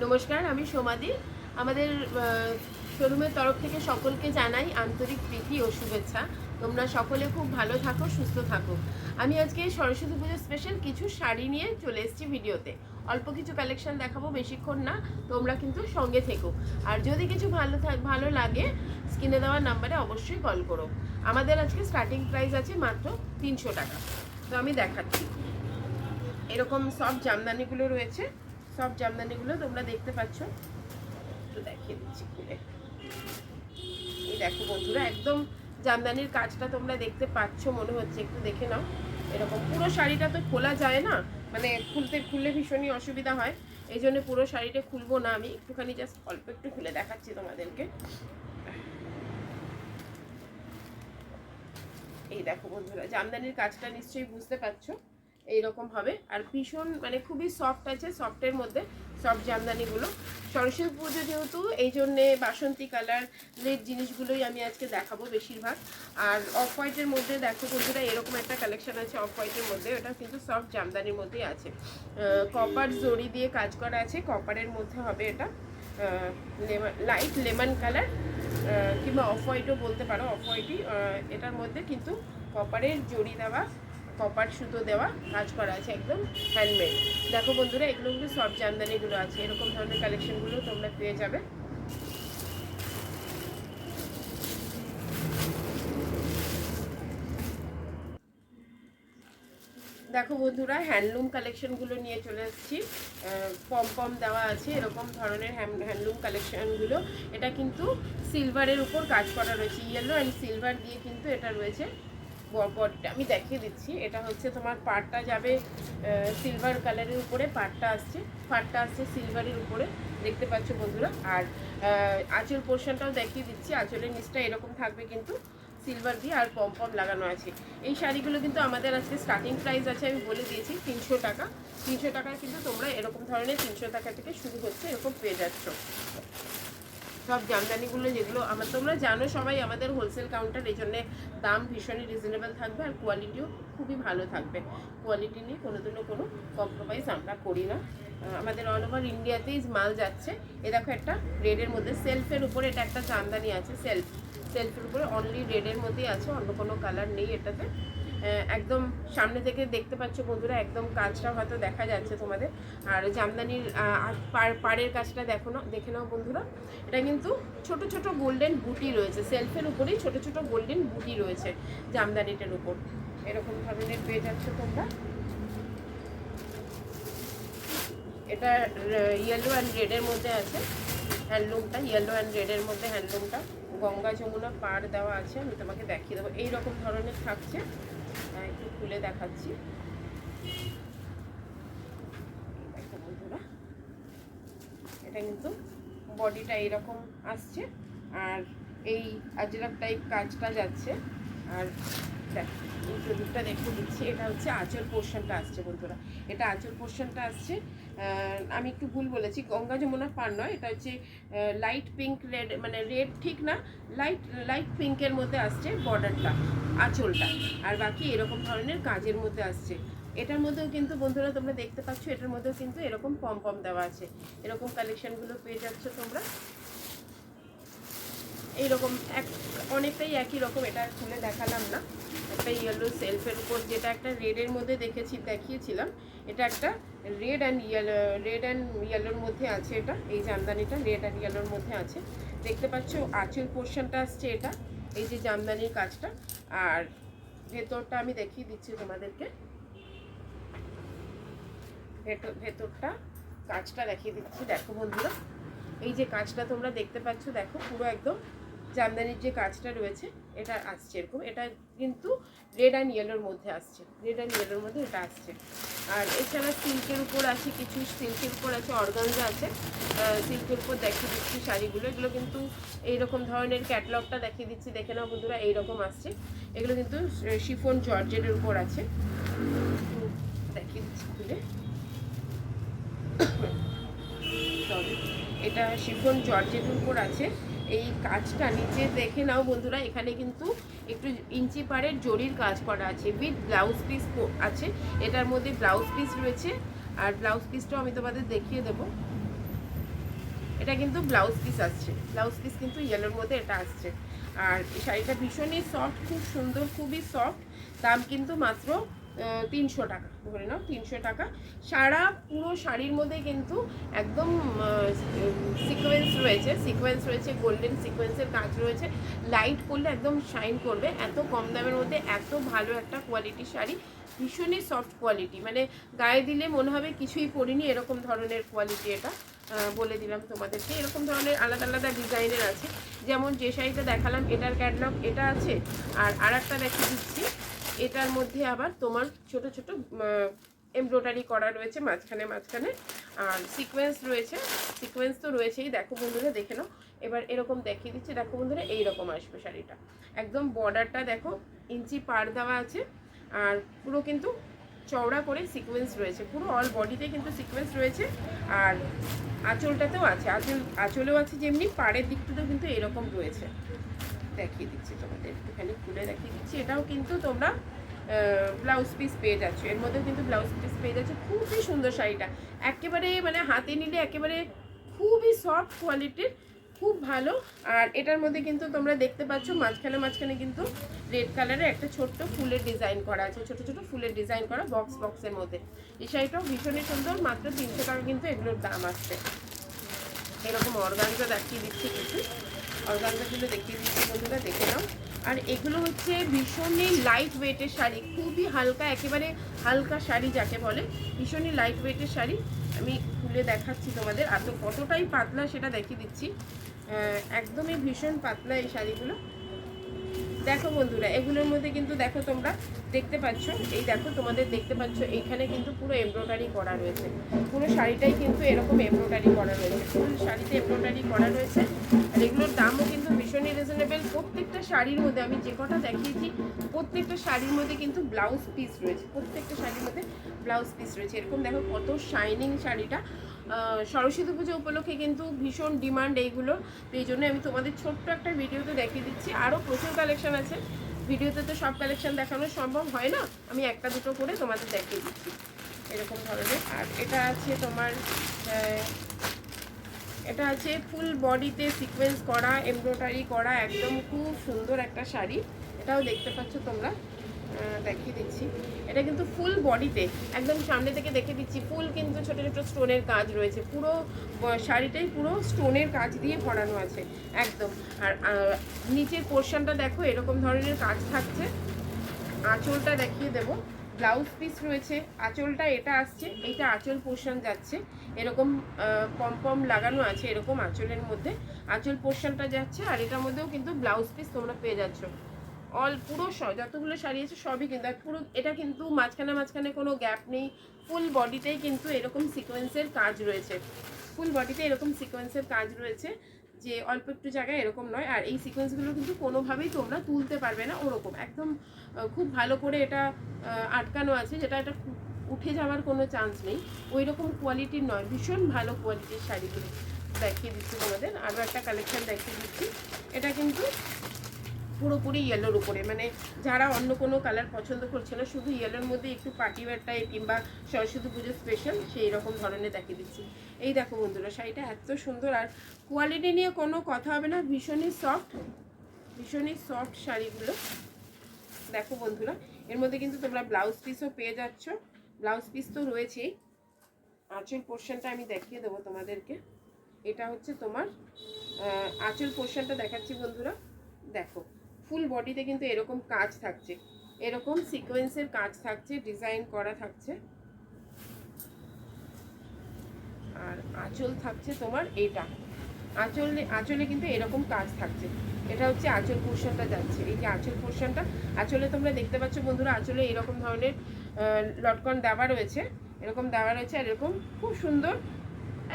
নমস্কার, আমি সোমাদি। আমাদের শোরুমের তরফ থেকে সকলকে জানাই আন্তরিক প্রীতি ও শুভেচ্ছা। তোমরা সকলে খুব ভালো থাকো, সুস্থ থাকো। আমি আজকে সরস্বতী পুজোর স্পেশাল কিছু শাড়ি নিয়ে চলে এসেছি ভিডিওতে। অল্প কিছু কালেকশন দেখাবো, বেশিক্ষণ না। তোমরা কিন্তু সঙ্গে থেকো। আর যদি কিছু ভালো লাগে, স্ক্রিনে দেওয়া নাম্বারে অবশ্যই কল করো। আমাদের আজকে স্টার্টিং প্রাইস আছে মাত্র 300 টাকা। তো আমি দেখাচ্ছি। এরকম সব জামদানিগুলো রয়েছে। সব জামদানিগুলো তোমরা দেখতে পাচ্ছ। একটু দেখিয়ে দিচ্ছি খুলে। এই দেখো বন্ধুরা, একদম জামদানির কাজটা তোমরা দেখতে পাচ্ছ মনে হচ্ছে। একটু দেখে নাও। এরকম পুরো শাড়িটা তো খোলা যায় না, মানে খুললে ভীষণই অসুবিধা হয়। এই জন্য পুরো শাড়িটা খুলবো না, আমি একটুখানি জাস্ট অল্প একটু খুলে দেখাচ্ছি তোমাদেরকে। এই দেখো বন্ধুরা, জামদানির কাজটা নিশ্চয়ই বুঝতে পারছো। এইরকম হবে, আর ভীষণ মানে খুবই সফট আছে, সফটের মধ্যে সব জামদানিগুলো। সরস্বতী পুজো যেহেতু, এই জন্যে বাসন্তী কালারের জিনিসগুলোই আমি আজকে দেখাবো বেশিরভাগ। আর অফ হোয়াইটের মধ্যে দেখো বন্ধুরা, এরকম একটা কালেকশন আছে অফ হোয়াইটের মধ্যে। ওটা কিন্তু সফট জামদানির মধ্যেই আছে। কপার জড়ি দিয়ে কাজ করা আছে, কপারের মধ্যে হবে এটা। লাইট লেমন কালার কিংবা অফ হোয়াইটও বলতে পারো, অফ হোয়াইটই। এটার মধ্যে কিন্তু কপারের জড়ি দেওয়া, কপার সুতো দেওয়া কাজ করা আছে, একদম হ্যান্ডমেড। দেখো বন্ধুরা, এগুলো কিন্তু সব জামদানিগুলো আছে। এরকম ধরনের কালেকশনগুলো তোমরা পেয়ে যাবে। দেখো বন্ধুরা, হ্যান্ডলুম কালেকশনগুলো নিয়ে চলে এসেছি। পম দেওয়া আছে, এরকম ধরনের হ্যান্ডলুম কালেকশনগুলো। এটা কিন্তু সিলভারের উপর কাজ করা রয়েছে, ইয়েলো অ্যান্ড সিলভার দিয়ে কিন্তু এটা রয়েছে। বডিটা আমি দেখিয়ে দিচ্ছি। এটা হচ্ছে তোমার পাড়টা যাবে সিলভার কালারের উপরে, পাড়টা আসছে সিলভারের উপরে, দেখতে পাচ্ছ বন্ধুরা। আর আঁচল পোর্শনটাও দেখিয়ে দিচ্ছি। আঁচলের নিচটা এরকম থাকবে কিন্তু সিলভার দিয়ে, আর পম লাগানো আছে। এই শাড়িগুলো কিন্তু আমাদের আজকে স্টার্টিং প্রাইস আছে, আমি বলে দিয়েছি 300 টাকা। 300 টাকায় কিন্তু তোমরা এরকম ধরনের 300 টাকা থেকে শুরু হচ্ছে, এরকম পেয়ে যাচ্ছ। সব জামদানিগুলো যেগুলো তোমরা জানো সবাই, আমাদের হোলসেল কাউন্টার, এই জন্যে দাম ভীষণই রিজনেবল থাকবে, আর কোয়ালিটিও খুবই ভালো থাকবে। কোয়ালিটি নিয়ে কোনোদিনও কোনো কম্প্রোমাইজ আমরা করি না। আমাদের অল ওভার ইন্ডিয়াতেই মাল যাচ্ছে। এ দেখো, একটা রেডের মধ্যে সেলফের উপরে এটা একটা জামদানি আছে। সেলফের উপরে অনলি রেডের মধ্যেই আছে, অন্য কোনো কালার নেই এটাতে। একদম সামনে থেকে দেখতে পাচ্ছ বন্ধুরা, একদম কাজটা হয়তো দেখা যাচ্ছে তোমাদের। আর জামদানির পাড়ের কাজটা দেখে নাও বন্ধুরা। এটা কিন্তু ছোট ছোট গোল্ডেন বুটি রয়েছে, সেলফের উপরেই ছোট ছোট গোল্ডেন বুটি রয়েছে জামদানিটার উপর। এরকম ধরনের পেয়ে যাচ্ছ তোমরা। এটা ইয়েলো অ্যান্ড রেডের মধ্যে আছে হ্যান্ডলুমটা, ইয়েলো অ্যান্ড রেডের মধ্যে হ্যান্ডলুমটা। গঙ্গা যমুনা পাড় দেওয়া আছে, আমি তোমাকে দেখিয়ে দেবো। এইরকম ধরনের থাকছে, একটু খুলে দেখাচ্ছি। দেখো বন্ধুরা, এটা কিন্তু বডিটা এইরকম আসছে, আর এই আজরাক টাইপ কাজটা যাচ্ছে। আর এই প্রদীপটা দেখে দিচ্ছি। এটা হচ্ছে আঁচল পোর্শনটা আসছে বন্ধুরা, এটা আঁচল পোর্শনটা আসছে। আমি একটু ভুল বলেছি, গঙ্গা যমুনা পাড় নয়, এটা হচ্ছে লাইট পিঙ্ক রেড, মানে রেড ঠিক না, লাইট পিঙ্কের মধ্যে আসছে বর্ডারটা, আঁচলটা। আর বাকি এরকম ধরনের কাজের মধ্যে আসছে। এটার মধ্যেও কিন্তু বন্ধুরা তোমরা দেখতে পাচ্ছ, এটার মধ্যেও কিন্তু এরকম পম দেওয়া আছে। এরকম কালেকশনগুলো পেয়ে যাচ্ছ তোমরা। এইরকম অনেকটাই একই রকম, এটা খুলে দেখালাম না। একটা ইয়েলো সেলফের উপর, যেটা একটা রেডের মধ্যে দেখিয়েছিলাম, এটা একটা রেড অ্যান্ড ইয়েলোর মধ্যে আছে। এটা এই জামদানিটা রেড অ্যান্ড ইয়েলোর মধ্যে আছে, দেখতে পাচ্ছ। আঁচল পোর্শনটা আসছে এটা, এই যে জামদানির কাজটা। আর ভেতরটা আমি দেখিয়ে দিচ্ছি তোমাদেরকে। ভেতরটা কাজটা দেখিয়ে দিচ্ছি। দেখো বন্ধুরা, এই যে কাজটা তোমরা দেখতে পাচ্ছ, দেখো পুরো একদম জামদানির যে কাজটা রয়েছে এটা আসছে এরকম। এটা কিন্তু রেড অ্যান্ড ইয়েলোর মধ্যে আসছে, রেড অ্যান্ড ইয়েলোর মধ্যে এটা আসছে। আর এছাড়া সিল্কের উপর আছে কিছু, সিল্কের উপর আছে, অর্গানজা আছে। সিল্কের উপর দেখিয়ে দিচ্ছি শাড়িগুলো। এগুলো কিন্তু এইরকম ধরনের ক্যাটলগটা দেখিয়ে দিচ্ছি, দেখে নাও বন্ধুরা। এইরকম আসছে, এগুলো কিন্তু শিফন জর্জেটের উপর আছে। দেখিয়ে দিচ্ছি খুলে। এটা শিফন জর্জেটের উপর আছে। এই কাজটা নিচে দেখে নাও বন্ধুরা, এখানে কিন্তু একটু ইঞ্চি পাড়ের জরির কাজ করা আছে, উইথ ব্লাউজ পিস আছে। এটার মধ্যে ব্লাউজ পিস রয়েছে, আর ব্লাউজ পিসটাও আমি তোমাদের দেখিয়ে দেবো। এটা কিন্তু ব্লাউজ পিস আসছে, ব্লাউজ পিস কিন্তু ইয়েলোর মধ্যে এটা আসছে। আর এই শাড়িটা ভীষণই সফট, খুব সুন্দর, খুবই সফট। দাম কিন্তু মাত্র 300 টাকা, ধরে নাও 300 টাকা। সারা পুরো শাড়ির মধ্যে কিন্তু একদম সিকোয়েন্স রয়েছে, সিকোয়েন্স রয়েছে, গোল্ডেন সিকোয়েন্সের কাজ রয়েছে। লাইট করলে একদম শাইন করবে। এত কম দামের মধ্যে এত ভালো একটা কোয়ালিটির শাড়ি, ভীষণই সফট কোয়ালিটি, মানে গায়ে দিলে মনে হবে কিছুই পরিনি, এরকম ধরনের কোয়ালিটি এটা। বলে দিলাম তোমাদেরকে, এরকম ধরনের আলাদা আলাদা ডিজাইনের আছে। যেমন যে শাড়িটা দেখালাম এটার ক্যাটালগ এটা আছে, আর একটা দেখিয়ে দিচ্ছি, এটার মধ্যে আবার তোমার ছোট ছোট এমব্রয়ডারি করা রয়েছে মাঝখানে মাঝখানে, আর সিকোয়েন্স রয়েছে। সিকোয়েন্স তো রয়েছেই, দেখো বন্ধুরা দেখে নাও। এবার এরকম দেখিয়ে দিচ্ছি, দেখো বন্ধুরা এইরকম আসবে শাড়িটা। একদম বর্ডারটা দেখো ইঞ্চি পার দেওয়া আছে, আর পুরো কিন্তু চওড়া করে সিকোয়েন্স রয়েছে, পুরো অল বডিতে কিন্তু সিকোয়েন্স রয়েছে। আর আঁচলটাতেও আছে, আঁচলেও আছে যেমনি, পাড়ের দিকটাতেও কিন্তু এরকম রয়েছে। দেখিয়ে দিচ্ছি তোমাদের, একটুখানি খুলে দেখিয়ে দিচ্ছি। এটাও কিন্তু তোমরা ব্লাউজ পিস পেয়ে যাচ্ছ, এর মধ্যেও কিন্তু ব্লাউজ পিস পেয়ে যাচ্ছে। খুবই সুন্দর শাড়িটা, একেবারে মানে হাতে নিলে একেবারে খুবই সফট কোয়ালিটির, খুব ভালো। আর এটার মধ্যে কিন্তু তোমরা দেখতে পাচ্ছ মাঝখানে মাঝখানে কিন্তু রেড কালারের একটা ছোট্ট ফুলের ডিজাইন করা আছে, ছোট ছোট ফুলের ডিজাইন করা বক্সের মধ্যে। এই শাড়িটাও ভীষণই সুন্দর, মাত্র 300 টাকা কিন্তু এগুলোর দাম আসছে। এরকম অর্গানজা দেখিয়ে দিচ্ছি, কিছু অর্গানজাগুলো দেখিয়ে দিচ্ছি বন্ধুরা, দেখে নাও। আর এগুলো হচ্ছে ভীষণই লাইট ওয়েটের শাড়ি, খুবই হালকা, একেবারে হালকা শাড়ি যাকে বলে, ভীষণই লাইট ওয়েটের শাড়ি। আমি খুলে দেখাচ্ছি তোমাদের, আর তো কতটাই পাতলা সেটা দেখিয়ে দিচ্ছি। একদমই ভীষণ পাতলা এই শাড়িগুলো। দেখো বন্ধুরা, এগুলোর মধ্যে কিন্তু দেখো তোমরা দেখতে পাচ্ছ, এই দেখো তোমাদের দেখতে পাচ্ছ এইখানে কিন্তু পুরো এমব্রয়ডারি করা রয়েছে, পুরো শাড়িটাই কিন্তু এরকম এমব্রয়ডারি করা রয়েছে, ফুল শাড়িতে এমব্রয়ডারি করা রয়েছে। আর এগুলোর দামও কিন্তু ভীষণই রিজনেবল। প্রত্যেকটা শাড়ির মধ্যে আমি যে কটা দেখিয়েছি, প্রত্যেকটা শাড়ির মধ্যে কিন্তু ব্লাউজ পিস রয়েছে, প্রত্যেকটা শাড়ির মধ্যে ব্লাউজ পিস রয়েছে। এরকম দেখো কত শাইনিং শাড়িটা। সরস্বতী পুজো উপলক্ষে কিন্তু ভীষণ ডিমান্ড এইগুলো, তো এই জন্য আমি তোমাদের ছোট্ট একটা ভিডিওতে দেখিয়ে দিচ্ছি। আরও প্রচুর কালেকশন আছে, ভিডিওতে তো সব কালেকশন দেখানো সম্ভব হয় না, আমি একটা দুটো করে তোমাদের দেখিয়ে দিচ্ছি এরকম ধরনের। আর এটা আছে তোমার, এটা আছে ফুল বডিতে সিকোয়েন্স করা, এমব্রয়ডারি করা, একদম খুব সুন্দর একটা শাড়ি। এটাও দেখতে পাচ্ছ তোমরা, দেখিয়ে দিচ্ছি। এটা কিন্তু ফুল বডিতে, একদম সামনে থেকে দেখে দিচ্ছি, ফুল কিন্তু ছোট ছোট স্টোনের কাজ রয়েছে, পুরো শাড়িটাই পুরো স্টোনের কাজ দিয়ে ভরানো আছে একদম। আর নিচের পোর্শনটা দেখো এরকম ধরনের কাজ থাকছে। আঁচলটা দেখিয়ে দেবো, ব্লাউজ পিস রয়েছে, আঁচলটা এটা আসছে, এইটা আঁচল পোর্শন যাচ্ছে, এরকম পম লাগানো আছে এরকম আঁচলের মধ্যে, আঁচল পোর্শনটা যাচ্ছে। আর এটার মধ্যেও কিন্তু ব্লাউজ পিস তোমরা পেয়ে যাচ্ছ। অল পুরো যতগুলো শাড়ি আছে সবই কিন্তু, আর পুরো এটা কিন্তু মাঝখানে মাঝখানে কোনো গ্যাপ নেই, ফুল বডিতেই কিন্তু এরকম সিকোয়েন্সের কাজ রয়েছে, ফুল বডিতে এরকম সিকোয়েন্সের কাজ রয়েছে, যে অল্প একটু জায়গায় এরকম নয়। আর এই সিকোয়েন্সগুলো কিন্তু কোনোভাবেই তোমরা তুলতে পারবে না, ওরকম একদম খুব ভালো করে এটা আটকানো আছে, যেটা এটা উঠে যাওয়ার কোনো চান্স নেই, ওই রকম কোয়ালিটির নয়, ভীষণ ভালো কোয়ালিটির শাড়িগুলো দেখিয়ে দিচ্ছি তোমাদের। আরও একটা কালেকশন দেখিয়ে দিচ্ছি, এটা কিন্তু পুরোপুরি ইয়েলোর উপরে, মানে যারা অন্য কোনো কালার পছন্দ করছে না, শুধু ইয়েলোর মধ্যে একটু পার্টি ওয়্যার টাইপ কিংবা সরস্বতী পুজো স্পেশাল সেই রকম ধরনের দেখিয়ে দিচ্ছি। এই দেখো বন্ধুরা, শাড়িটা এত সুন্দর, আর কোয়ালিটি নিয়ে কোনো কথা হবে না, ভীষণই সফট, ভীষণই সফট শাড়িগুলো। দেখো বন্ধুরা, এর মধ্যে কিন্তু তোমরা ব্লাউজ পিসও পেয়ে যাচ্ছ, ব্লাউজ পিস তো রয়েছেই। আঁচল পোর্শনটা আমি দেখিয়ে দেবো তোমাদেরকে, এটা হচ্ছে তোমার আঁচল পোর্শনটা দেখাচ্ছি বন্ধুরা। দেখো ফুল বডিতে কিন্তু এরকম কাজ থাকছে, এরকম সিকোয়েন্সের কাজ থাকছে, ডিজাইন করা থাকছে। আর আঁচল থাকছে তোমার এইটা, আঁচলে কিন্তু এরকম কাজ থাকছে, এটা হচ্ছে আঁচল পোর্শনটা যাচ্ছে, এই যে আঁচল পোর্শনটা, আঁচলে তোমরা দেখতে পাচ্ছ বন্ধুরা, আঁচলে এরকম ধরনের লটকন দেওয়া রয়েছে, এরকম দেওয়া রয়েছে। আর এরকম খুব সুন্দর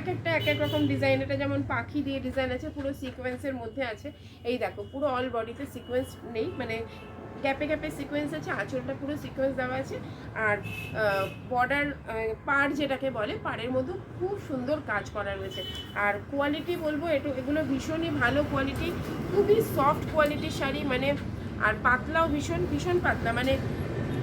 এক একটা এক এক রকম ডিজাইন, এটা যেমন পাখি দিয়ে ডিজাইন আছে, পুরো সিকোয়েন্সের মধ্যে আছে। এই দেখো পুরো অল বডিতে সিকোয়েন্স নেই, মানে গ্যাপে গ্যাপে সিকোয়েন্স আছে, আঁচলটা পুরো সিকোয়েন্স দেওয়া আছে। আর বর্ডার পাড় যেটাকে বলে, পাড়ের মধ্যে খুব সুন্দর কাজ করা রয়েছে। আর কোয়ালিটি বলবো এগুলো ভীষণই ভালো কোয়ালিটি, খুবই সফট কোয়ালিটির শাড়ি, মানে আর পাতলাও ভীষণ ভীষণ পাতলা, মানে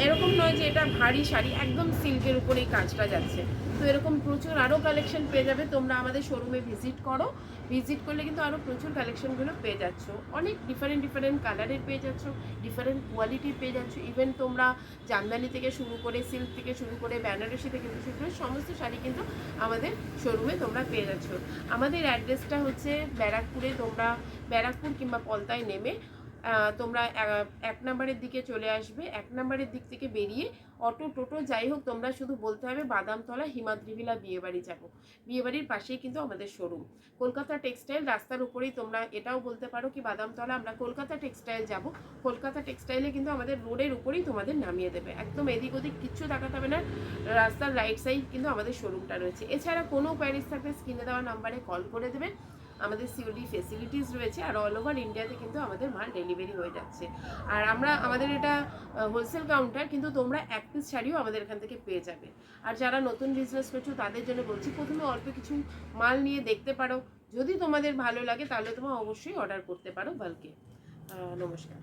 এরকম নয় যে এটা ভারী শাড়ি, একদম সিল্কের উপরেই কাজটা যাচ্ছে, তো এরকম প্রচুর আরও কালেকশন পেয়ে যাবে। তোমরা আমাদের শোরুমে ভিজিট করো, ভিজিট করলে কিন্তু আরও প্রচুর কালেকশনগুলো পেয়ে যাচ্ছ। অনেক ডিফারেন্ট ডিফারেন্ট কালারের পেয়ে যাচ্ছ, ডিফারেন্ট কোয়ালিটির পেয়ে যাচ্ছ। ইভেন তোমরা জামদানি থেকে শুরু করে, সিল্ক থেকে শুরু করে, বেনারসি থেকে শুরু করে সমস্ত শাড়ি কিন্তু আমাদের শোরুমে তোমরা পেয়ে যাচ্ছ। আমাদের অ্যাড্রেসটা হচ্ছে ব্যারাকপুরে। তোমরা ব্যারাকপুর কিংবা পলতায় নেমে তোমরা 1 নম্বরের দিকে চলে আসবে। 1 নম্বরের দিক থেকে বেরিয়ে অটো টোটো যাই হোক, তোমরা শুধু বলতে হবে বাদামতলা হিমাদ্রি ভিলা বিয়েবাড়ি যাবো। বিয়েবাড়ির পাশেই কিন্তু আমাদের শোরুম। কলকাতা টেক্সটাইল রাস্তার উপরেই। তোমরা এটাও বলতে পারো কি বাদামতলা আমরা কলকাতা টেক্সটাইল যাব। কলকাতা টেক্সটাইলে কিন্তু আমাদের রোডের উপরেই তোমাদের নামিয়ে দেবে। একদম এদিক ওদিক কিচ্ছু দেখাতে হবে না, রাস্তার রাইট সাইড কিন্তু আমাদের শোরুমটা রয়েছে। এছাড়া কোনো কোয়ারিজ থাকলে স্ক্রিনে দেওয়া নাম্বারে কল করে দেবে। আমাদের সিওডি ফেসিলিটিস রয়েছে, আর অল ওভার ইন্ডিয়াতে কিন্তু আমাদের মাল ডেলিভারি হয়ে যাচ্ছে। আর আমাদের এটা হোলসেল কাউন্টার, কিন্তু তোমরা 1 পিস শাড়িও আমাদের এখান থেকে পেয়ে যাবে। আর যারা নতুন বিজনেস করছো তাদের জন্য বলছি, প্রথমে অল্প কিছু মাল নিয়ে দেখতে পারো। যদি তোমাদের ভালো লাগে তাহলে তোমরা অবশ্যই অর্ডার করতে পারো বাল্কে। নমস্কার।